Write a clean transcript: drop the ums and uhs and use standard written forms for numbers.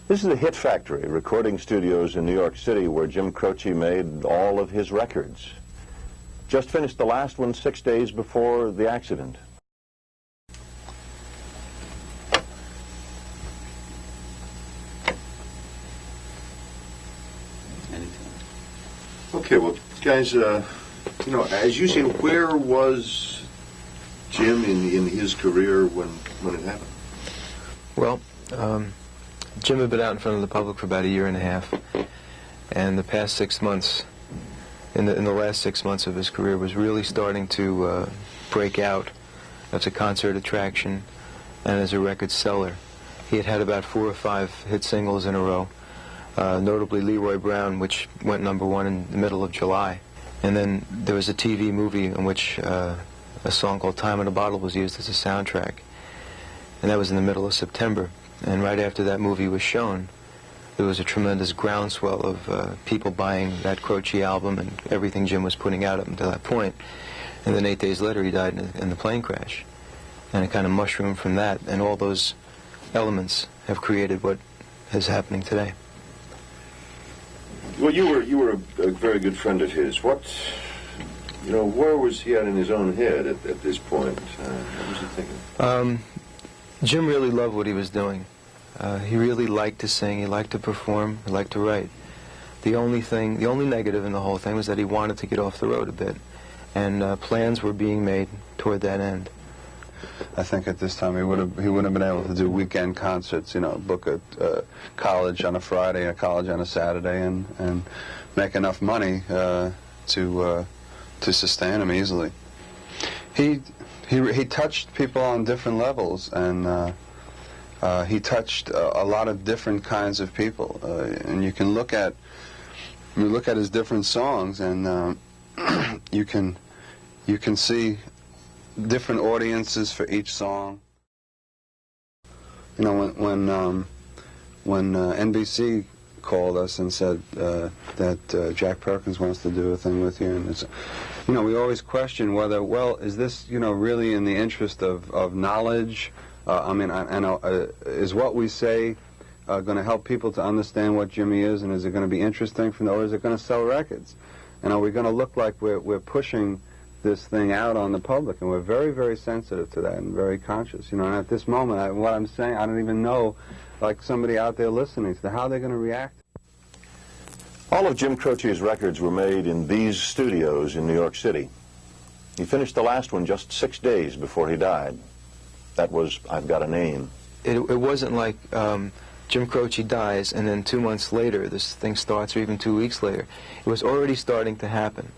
This is the Hit Factory, recording studios in New York City where Jim Croce made all of his records. Just finished the last one 6 days before the accident. Okay, well, guys, you know, as you say, where was Jim in his career when it happened? Well, Jim had been out in front of the public for about a year and a half, and the past 6 months, in the last 6 months of his career, was really starting to break out as a concert attraction and as a record seller. He had had about 4 or 5 hit singles in a row, notably Leroy Brown, which went #1 in the middle of July. And then there was a TV movie in which a song called Time in a Bottle was used as a soundtrack, and that was in the middle of September. And right after that movie was shown, there was a tremendous groundswell of people buying that Croce album and everything Jim was putting out up until that point. And then 8 days later, he died in the plane crash. And it kind of mushroomed from that, and all those elements have created what is happening today. Well, you were a very good friend of his. Where was he at in his own head at this point? What was he thinking? Jim really loved what he was doing. He really liked to sing, he liked to perform, he liked to write. The only negative in the whole thing was that he wanted to get off the road a bit, and plans were being made toward that end. I think at this time he wouldn't have been able to do weekend concerts, book a college on a Friday and a college on a Saturday and make enough money to sustain him easily. He touched people on different levels, and he touched a lot of different kinds of people. And you can look at his different songs, and you can see different audiences for each song. When NBC called us and said that Jack Perkins wants to do a thing with you, and it's, we always question whether, well, is this really in the interest of knowledge? Is what we say going to help people to understand what Jimmy is, and is it going to be interesting for them, or is it going to sell records? And are we going to look like we're pushing this thing out on the public? And we're very, very sensitive to that and very conscious. And at this moment, what I'm saying, I don't even know, like somebody out there listening, to how they're going to react. All of Jim Croce's records were made in these studios in New York City. He finished the last one just 6 days before he died. That was I've Got a Name. It wasn't like Jim Croce dies and then 2 months later this thing starts, or even 2 weeks later. It was already starting to happen.